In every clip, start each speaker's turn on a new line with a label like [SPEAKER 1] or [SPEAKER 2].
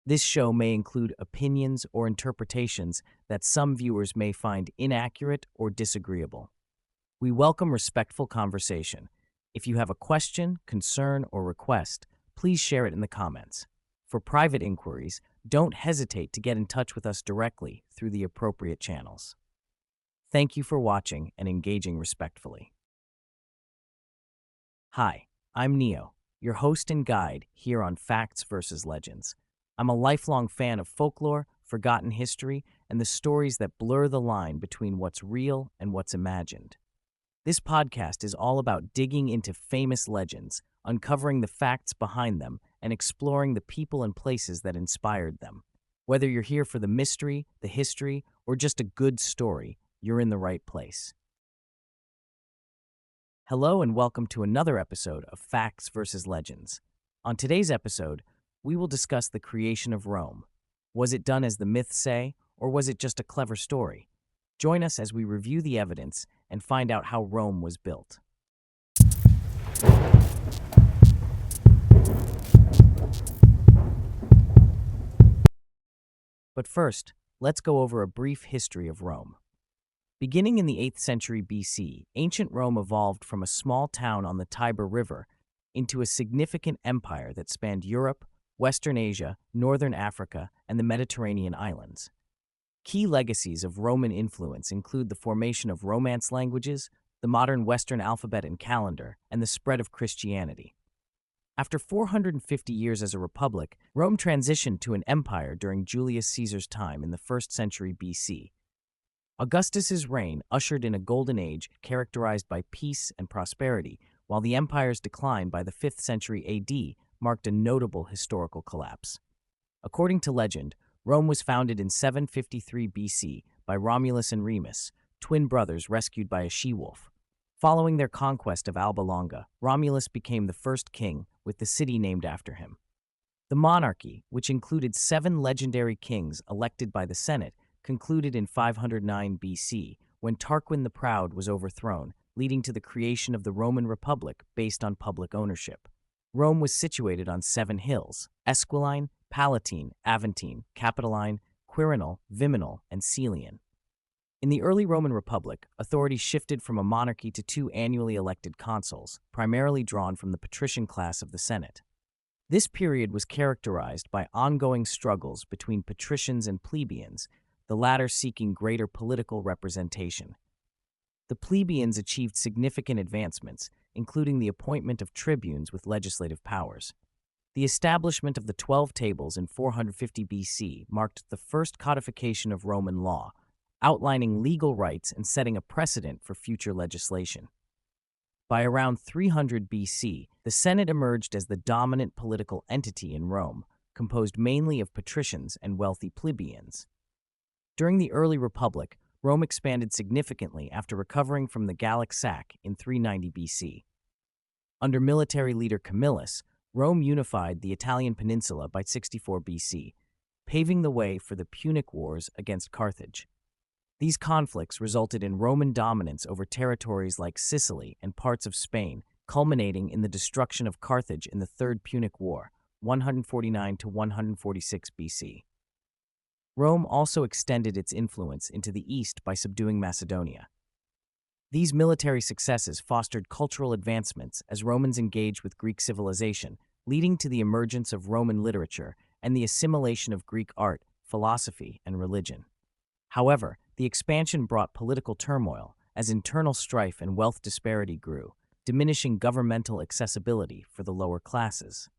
[SPEAKER 1] This show may include opinions or interpretations that some viewers may find inaccurate or disagreeable. We welcome respectful conversation. If you have a question, concern, or request, please share it in the comments. For private inquiries, don't hesitate to get in touch with us directly through the appropriate channels. Thank you for watching and engaging respectfully. Hi, I'm Neo, your host and guide here on Facts vs. Legends. I'm a lifelong fan of folklore, forgotten history, and the stories that blur the line between what's real and what's imagined. This podcast is all about digging into famous legends, uncovering the facts behind them, and exploring the people and places that inspired them. Whether you're here for the mystery, the history, or just a good story, you're in the right place. Hello and welcome to another episode of Facts vs. Legends. On today's episode, we will discuss the creation of Rome. Was it done as the myths say, or was it just a clever story? Join us as we review the evidence and find out how Rome was built. But first, let's go over a brief history of Rome. Beginning in the 8th century BC, ancient Rome evolved from a small town on the Tiber River into a significant empire that spanned Europe, Western Asia, Northern Africa, and the Mediterranean islands. Key legacies of Roman influence include the formation of Romance languages, the modern Western alphabet and calendar, and the spread of Christianity. After 450 years as a republic, Rome transitioned to an empire during Julius Caesar's time in the 1st century BC. Augustus's reign ushered in a golden age characterized by peace and prosperity, while the empire's decline by the 5th century AD marked a notable historical collapse. According to legend, Rome was founded in 753 BC by Romulus and Remus, twin brothers rescued by a she-wolf. Following their conquest of Alba Longa, Romulus became the first king, with the city named after him. The monarchy, which included 7 legendary kings elected by the Senate, concluded in 509 BC, when Tarquin the Proud was overthrown, leading to the creation of the Roman Republic based on public ownership. Rome was situated on 7 hills: Esquiline, Palatine, Aventine, Capitoline, Quirinal, Viminal, and Celian. In the early Roman Republic, authority shifted from a monarchy to 2 annually elected consuls, primarily drawn from the patrician class of the Senate. This period was characterized by ongoing struggles between patricians and plebeians, the latter seeking greater political representation. The plebeians achieved significant advancements, including the appointment of tribunes with legislative powers. The establishment of the 12 Tables in 450 BC marked the first codification of Roman law, outlining legal rights and setting a precedent for future legislation. By around 300 BC, the Senate emerged as the dominant political entity in Rome, composed mainly of patricians and wealthy plebeians. During the early Republic, Rome expanded significantly after recovering from the Gallic sack in 390 BC. Under military leader Camillus, Rome unified the Italian peninsula by 64 BC, paving the way for the Punic Wars against Carthage. These conflicts resulted in Roman dominance over territories like Sicily and parts of Spain, culminating in the destruction of Carthage in the Third Punic War, 149 to 146 BC. Rome also extended its influence into the east by subduing Macedonia. These military successes fostered cultural advancements as Romans engaged with Greek civilization, leading to the emergence of Roman literature and the assimilation of Greek art, philosophy, and religion. However, the expansion brought political turmoil as internal strife and wealth disparity grew, diminishing governmental accessibility for the lower classes.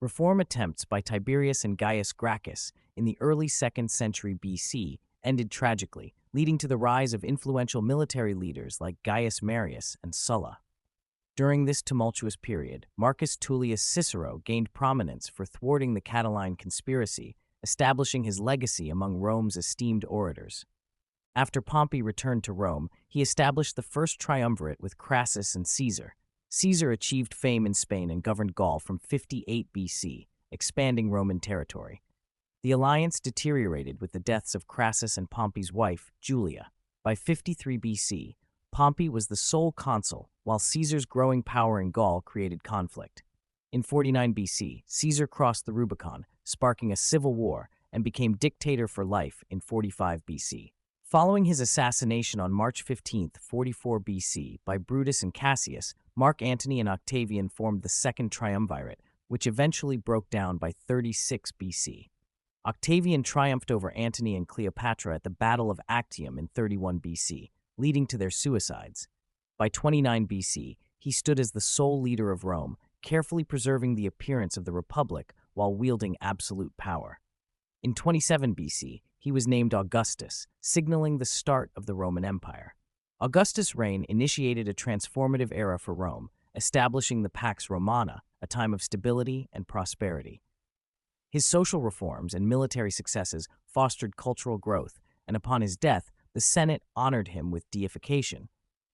[SPEAKER 1] Reform attempts by Tiberius and Gaius Gracchus in the early 2nd century BC ended tragically, leading to the rise of influential military leaders like Gaius Marius and Sulla. During this tumultuous period, Marcus Tullius Cicero gained prominence for thwarting the Catiline conspiracy, establishing his legacy among Rome's esteemed orators. After Pompey returned to Rome, he established the first triumvirate with Crassus and Caesar. Caesar achieved fame in Spain and governed Gaul from 58 BC, expanding Roman territory. The alliance deteriorated with the deaths of Crassus and Pompey's wife, Julia. By 53 BC, Pompey was the sole consul, while Caesar's growing power in Gaul created conflict. In 49 BC, Caesar crossed the Rubicon, sparking a civil war, and became dictator for life in 45 BC. Following his assassination on March 15, 44 BC, by Brutus and Cassius, Mark Antony and Octavian formed the Second Triumvirate, which eventually broke down by 36 BC. Octavian triumphed over Antony and Cleopatra at the Battle of Actium in 31 BC, leading to their suicides. By 29 BC, he stood as the sole leader of Rome, carefully preserving the appearance of the Republic while wielding absolute power. In 27 BC, he was named Augustus, signaling the start of the Roman Empire. Augustus' reign initiated a transformative era for Rome, establishing the Pax Romana, a time of stability and prosperity. His social reforms and military successes fostered cultural growth, and upon his death, the Senate honored him with deification,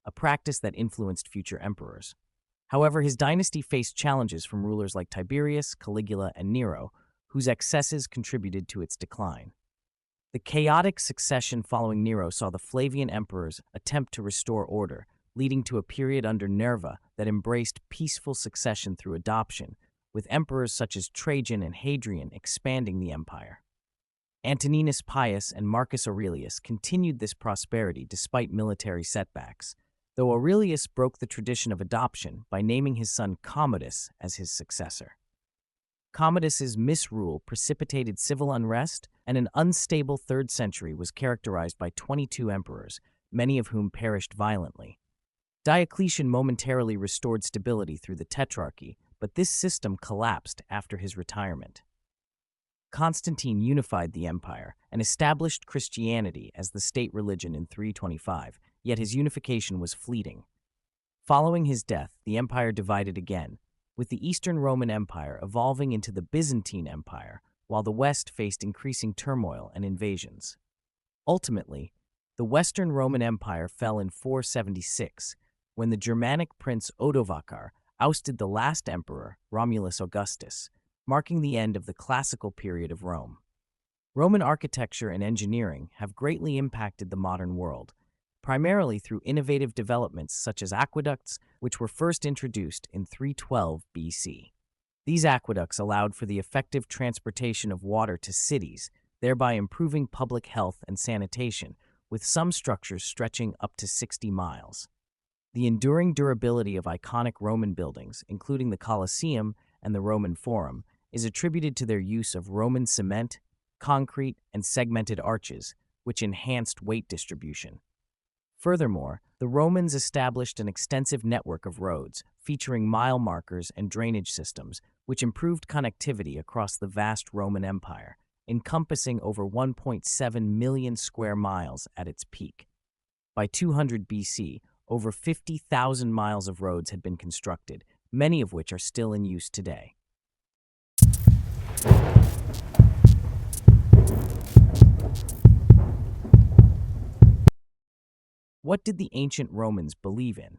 [SPEAKER 1] a practice that influenced future emperors. However, his dynasty faced challenges from rulers like Tiberius, Caligula, and Nero, whose excesses contributed to its decline. The chaotic succession following Nero saw the Flavian emperors attempt to restore order, leading to a period under Nerva that embraced peaceful succession through adoption, with emperors such as Trajan and Hadrian expanding the empire. Antoninus Pius and Marcus Aurelius continued this prosperity despite military setbacks, though Aurelius broke the tradition of adoption by naming his son Commodus as his successor. Commodus's misrule precipitated civil unrest, and an unstable 3rd century was characterized by 22 emperors, many of whom perished violently. Diocletian momentarily restored stability through the Tetrarchy, but this system collapsed after his retirement. Constantine unified the empire and established Christianity as the state religion in 325, yet his unification was fleeting. Following his death, the empire divided again, with the Eastern Roman Empire evolving into the Byzantine Empire, while the West faced increasing turmoil and invasions. Ultimately, the Western Roman Empire fell in 476, when the Germanic prince Odovacar ousted the last emperor, Romulus Augustus, marking the end of the classical period of Rome. Roman architecture and engineering have greatly impacted the modern world, primarily through innovative developments such as aqueducts, which were first introduced in 312 BC. These aqueducts allowed for the effective transportation of water to cities, thereby improving public health and sanitation, with some structures stretching up to 60 miles. The enduring durability of iconic Roman buildings, including the Colosseum and the Roman Forum, is attributed to their use of Roman cement, concrete, and segmented arches, which enhanced weight distribution. Furthermore, the Romans established an extensive network of roads, featuring mile markers and drainage systems, which improved connectivity across the vast Roman Empire, encompassing over 1.7 million square miles at its peak. By 200 BC, over 50,000 miles of roads had been constructed, many of which are still in use today. What did the ancient Romans believe in?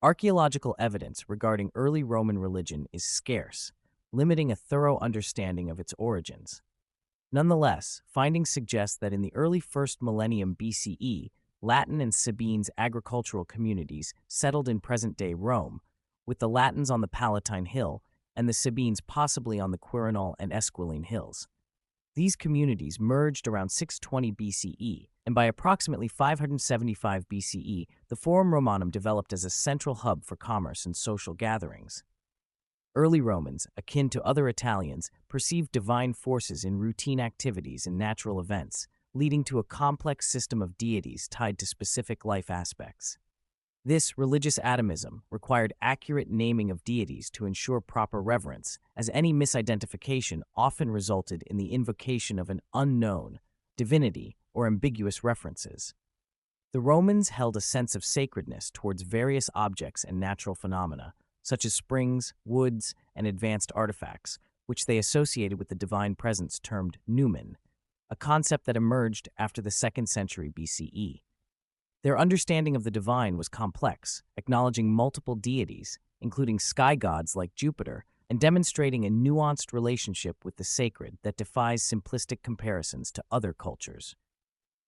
[SPEAKER 1] Archaeological evidence regarding early Roman religion is scarce, limiting a thorough understanding of its origins. Nonetheless, findings suggest that in the early 1st millennium BCE, Latin and Sabines agricultural communities settled in present-day Rome, with the Latins on the Palatine Hill and the Sabines possibly on the Quirinal and Esquiline Hills. These communities merged around 620 BCE, and by approximately 575 BCE, the Forum Romanum developed as a central hub for commerce and social gatherings. Early Romans, akin to other Italians, perceived divine forces in routine activities and natural events, leading to a complex system of deities tied to specific life aspects. This religious atomism required accurate naming of deities to ensure proper reverence, as any misidentification often resulted in the invocation of an unknown divinity or ambiguous references. The Romans held a sense of sacredness towards various objects and natural phenomena, such as springs, woods, and advanced artifacts, which they associated with the divine presence termed noumen, a concept that emerged after the 2nd century BCE. Their understanding of the divine was complex, acknowledging multiple deities, including sky gods like Jupiter, and demonstrating a nuanced relationship with the sacred that defies simplistic comparisons to other cultures.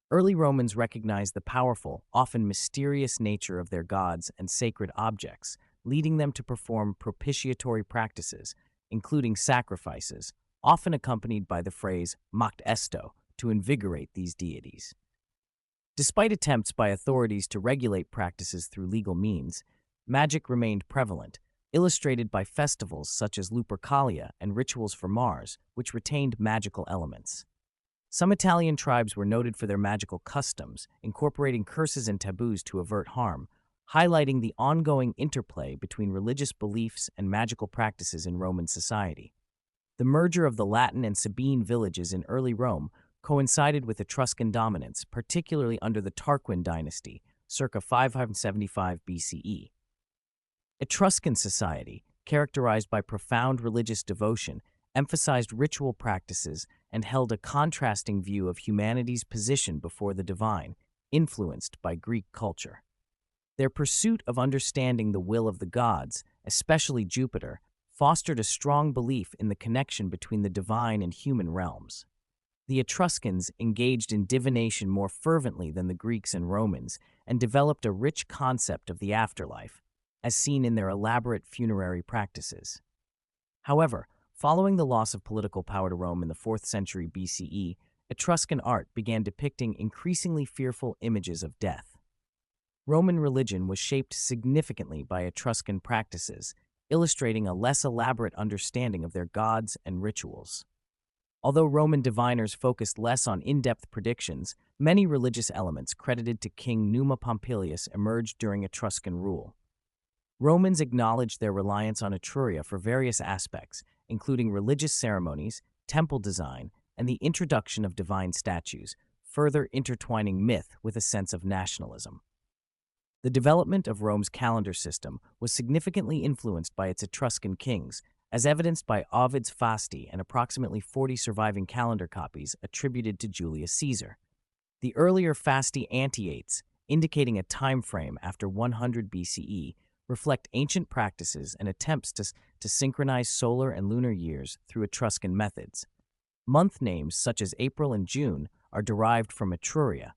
[SPEAKER 1] Early Romans recognized the powerful, often mysterious nature of their gods and sacred objects, leading them to perform propitiatory practices, including sacrifices, often accompanied by the phrase "moct esto" to invigorate these deities. Despite attempts by authorities to regulate practices through legal means, magic remained prevalent, illustrated by festivals such as Lupercalia and rituals for Mars, which retained magical elements. Some Italian tribes were noted for their magical customs, incorporating curses and taboos to avert harm, highlighting the ongoing interplay between religious beliefs and magical practices in Roman society. The merger of the Latin and Sabine villages in early Rome coincided with Etruscan dominance, particularly under the Tarquin dynasty, circa 575 BCE. Etruscan society, characterized by profound religious devotion, emphasized ritual practices and held a contrasting view of humanity's position before the divine, influenced by Greek culture. Their pursuit of understanding the will of the gods, especially Jupiter, fostered a strong belief in the connection between the divine and human realms. The Etruscans engaged in divination more fervently than the Greeks and Romans and developed a rich concept of the afterlife, as seen in their elaborate funerary practices. However, following the loss of political power to Rome in the 4th century BCE, Etruscan art began depicting increasingly fearful images of death. Roman religion was shaped significantly by Etruscan practices, illustrating a less elaborate understanding of their gods and rituals. Although Roman diviners focused less on in-depth predictions, many religious elements credited to King Numa Pompilius emerged during Etruscan rule. Romans acknowledged their reliance on Etruria for various aspects, including religious ceremonies, temple design, and the introduction of divine statues, further intertwining myth with a sense of nationalism. The development of Rome's calendar system was significantly influenced by its Etruscan kings, as evidenced by Ovid's Fasti and approximately 40 surviving calendar copies attributed to Julius Caesar. The earlier Fasti Anteates, indicating a time frame after 100 BCE, reflect ancient practices and attempts to synchronize solar and lunar years through Etruscan methods. Month names such as April and June are derived from Etruria.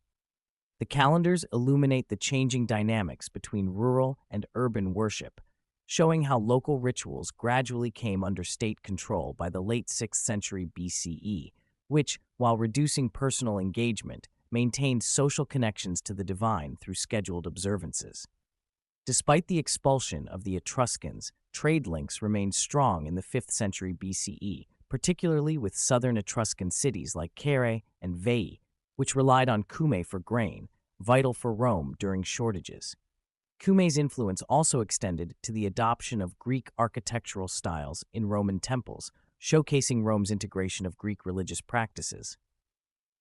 [SPEAKER 1] The calendars illuminate the changing dynamics between rural and urban worship, showing how local rituals gradually came under state control by the late 6th century BCE, which, while reducing personal engagement, maintained social connections to the divine through scheduled observances. Despite the expulsion of the Etruscans, trade links remained strong in the 5th century BCE, particularly with southern Etruscan cities like Caere and Veii, which relied on cume for grain, vital for Rome during shortages. Cume's influence also extended to the adoption of Greek architectural styles in Roman temples, showcasing Rome's integration of Greek religious practices.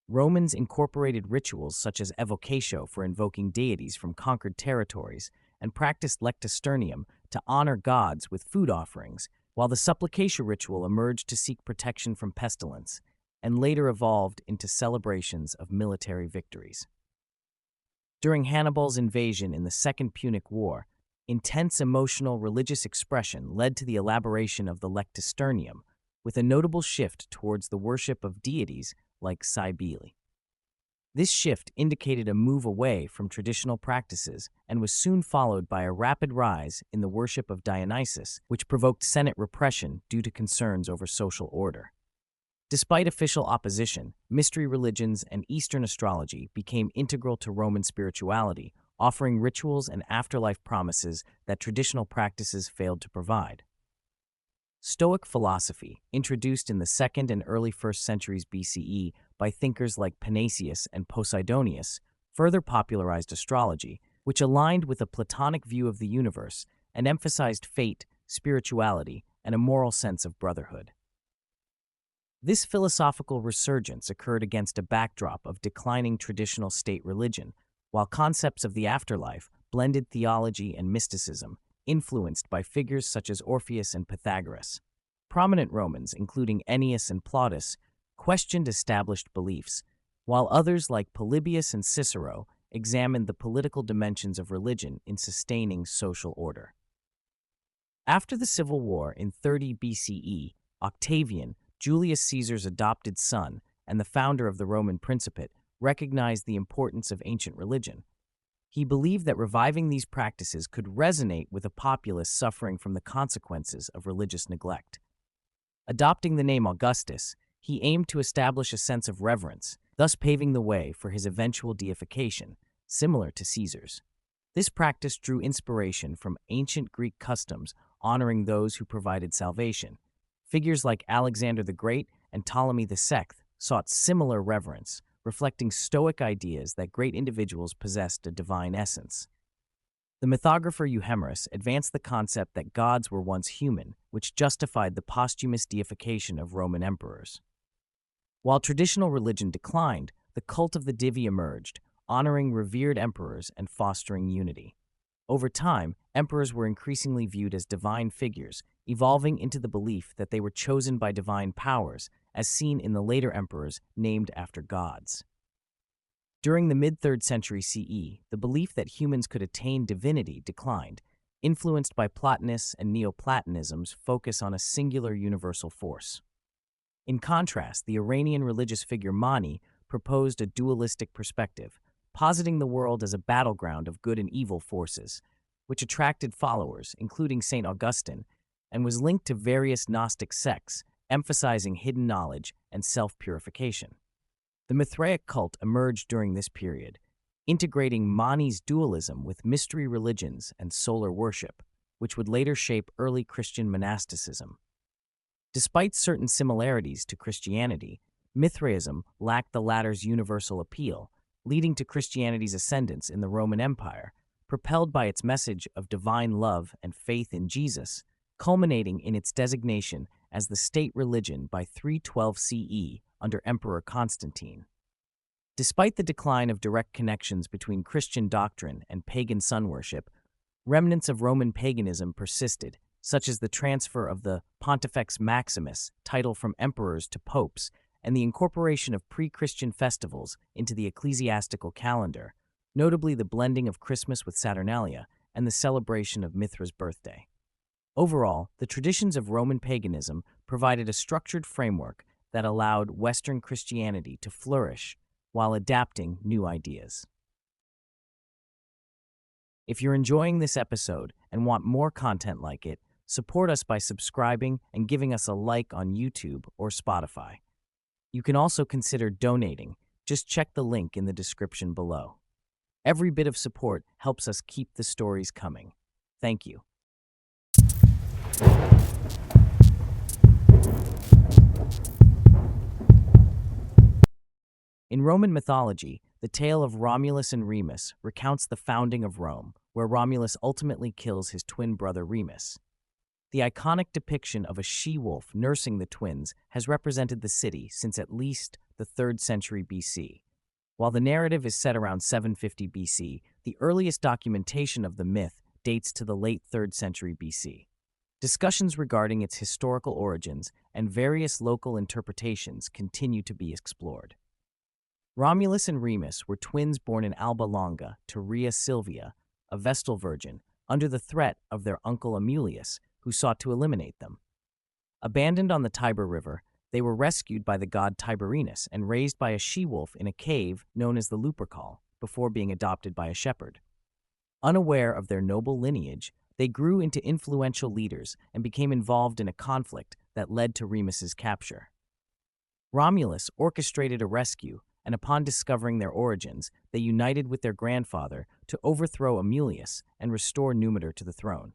[SPEAKER 1] Romans incorporated rituals such as evocatio for invoking deities from conquered territories and practiced lectisternium to honor gods with food offerings, while the supplication ritual emerged to seek protection from pestilence and later evolved into celebrations of military victories. During Hannibal's invasion in the Second Punic War, intense emotional religious expression led to the elaboration of the lectisternium, with a notable shift towards the worship of deities like Cybele. This shift indicated a move away from traditional practices and was soon followed by a rapid rise in the worship of Dionysus, which provoked Senate repression due to concerns over social order. Despite official opposition, mystery religions and Eastern astrology became integral to Roman spirituality, offering rituals and afterlife promises that traditional practices failed to provide. Stoic philosophy, introduced in the 2nd and early 1st centuries BCE by thinkers like Panasius and Posidonius, further popularized astrology, which aligned with a Platonic view of the universe and emphasized fate, spirituality, and a moral sense of brotherhood. This philosophical resurgence occurred against a backdrop of declining traditional state religion, while concepts of the afterlife blended theology and mysticism, influenced by figures such as Orpheus and Pythagoras. Prominent Romans, including Ennius and Plautus, questioned established beliefs, while others like Polybius and Cicero examined the political dimensions of religion in sustaining social order. After the Civil War in 30 BCE, Octavian, Julius Caesar's adopted son and the founder of the Roman Principate, recognized the importance of ancient religion. He believed that reviving these practices could resonate with a populace suffering from the consequences of religious neglect. Adopting the name Augustus, he aimed to establish a sense of reverence, thus paving the way for his eventual deification, similar to Caesar's. This practice drew inspiration from ancient Greek customs honoring those who provided salvation. Figures like Alexander the Great and Ptolemy VI sought similar reverence, reflecting Stoic ideas that great individuals possessed a divine essence. The mythographer Euhemerus advanced the concept that gods were once human, which justified the posthumous deification of Roman emperors. While traditional religion declined, the cult of the Divi emerged, honoring revered emperors and fostering unity. Over time, emperors were increasingly viewed as divine figures, evolving into the belief that they were chosen by divine powers, as seen in the later emperors named after gods. During the mid-3rd century CE, the belief that humans could attain divinity declined, influenced by Plotinus and Neoplatonism's focus on a singular universal force. In contrast, the Iranian religious figure Mani proposed a dualistic perspective, positing the world as a battleground of good and evil forces, which attracted followers, including St. Augustine, and was linked to various Gnostic sects, emphasizing hidden knowledge and self-purification. The Mithraic cult emerged during this period, integrating Mani's dualism with mystery religions and solar worship, which would later shape early Christian monasticism. Despite certain similarities to Christianity, Mithraism lacked the latter's universal appeal, leading to Christianity's ascendance in the Roman Empire, propelled by its message of divine love and faith in Jesus, culminating in its designation as the state religion by 312 CE under Emperor Constantine. Despite the decline of direct connections between Christian doctrine and pagan sun worship, remnants of Roman paganism persisted, such as the transfer of the Pontifex Maximus title from emperors to popes and the incorporation of pre-Christian festivals into the ecclesiastical calendar, notably the blending of Christmas with Saturnalia and the celebration of Mithra's birthday. Overall, the traditions of Roman paganism provided a structured framework that allowed Western Christianity to flourish while adapting new ideas. If you're enjoying this episode and want more content like it, support us by subscribing and giving us a like on YouTube or Spotify. You can also consider donating. Just check the link in the description below. Every bit of support helps us keep the stories coming. Thank you. In Roman mythology, the tale of Romulus and Remus recounts the founding of Rome, where Romulus ultimately kills his twin brother Remus. The iconic depiction of a she-wolf nursing the twins has represented the city since at least the 3rd century BC. While the narrative is set around 750 BC, the earliest documentation of the myth dates to the late 3rd century BC. Discussions regarding its historical origins and various local interpretations continue to be explored. Romulus and Remus were twins born in Alba Longa to Rhea Silvia, a Vestal virgin, under the threat of their uncle Amulius, who sought to eliminate them. Abandoned on the Tiber River, they were rescued by the god Tiberinus and raised by a she-wolf in a cave known as the Lupercal, before being adopted by a shepherd. Unaware of their noble lineage, they grew into influential leaders and became involved in a conflict that led to Remus's capture. Romulus orchestrated a rescue, and upon discovering their origins, they united with their grandfather to overthrow Amulius and restore Numitor to the throne.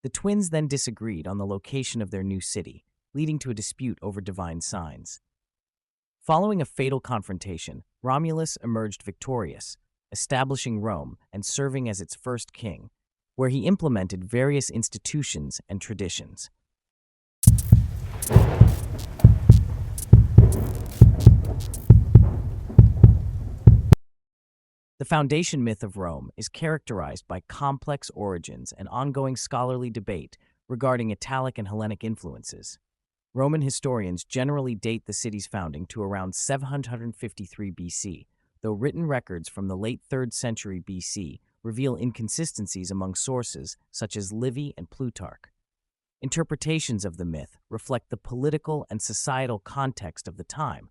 [SPEAKER 1] The twins then disagreed on the location of their new city, leading to a dispute over divine signs. Following a fatal confrontation, Romulus emerged victorious, establishing Rome and serving as its first king, where he implemented various institutions and traditions. The foundation myth of Rome is characterized by complex origins and ongoing scholarly debate regarding Italic and Hellenic influences. Roman historians generally date the city's founding to around 753 BC, though written records from the late 3rd century BC reveal inconsistencies among sources such as Livy and Plutarch. Interpretations of the myth reflect the political and societal context of the time,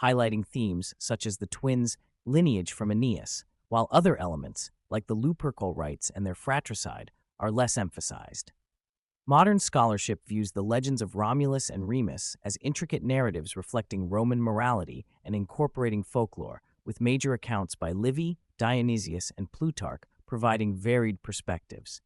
[SPEAKER 1] highlighting themes such as the twins' lineage from Aeneas, while other elements, like the Lupercal rites and their fratricide, are less emphasized. Modern scholarship views the legends of Romulus and Remus as intricate narratives reflecting Roman morality and incorporating folklore, with major accounts by Livy, Dionysius, and Plutarch providing varied perspectives.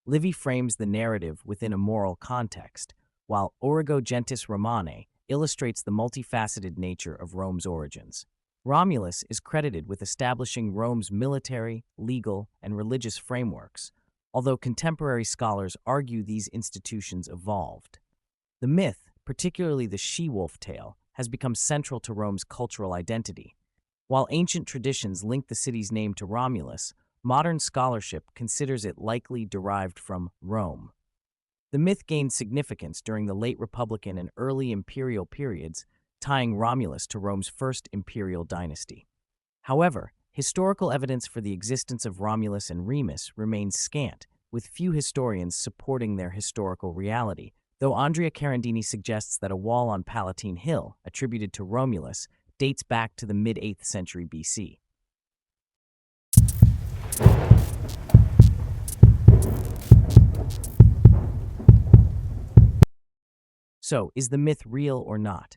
[SPEAKER 1] Livy frames the narrative within a moral context, while Origo Gentis Romanae illustrates the multifaceted nature of Rome's origins. Romulus is credited with establishing Rome's military, legal, and religious frameworks, although contemporary scholars argue these institutions evolved. The myth, particularly the she-wolf tale, has become central to Rome's cultural identity. While ancient traditions link the city's name to Romulus, modern scholarship considers it likely derived from Rome. The myth gained significance during the late Republican and early imperial periods, tying Romulus to Rome's first imperial dynasty. However, historical evidence for the existence of Romulus and Remus remains scant, with few historians supporting their historical reality, though Andrea Carandini suggests that a wall on Palatine Hill, attributed to Romulus, dates back to the mid-8th century BC. So, is the myth real or not?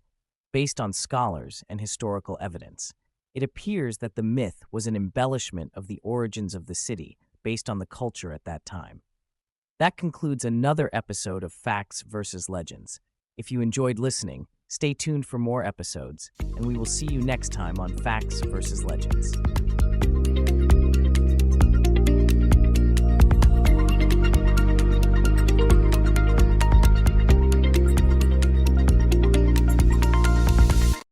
[SPEAKER 1] Based on scholars and historical evidence, it appears that the myth was an embellishment of the origins of the city based on the culture at that time. That concludes another episode of Facts versus Legends. If you enjoyed listening, stay tuned for more episodes, and we will see you next time on Facts versus Legends.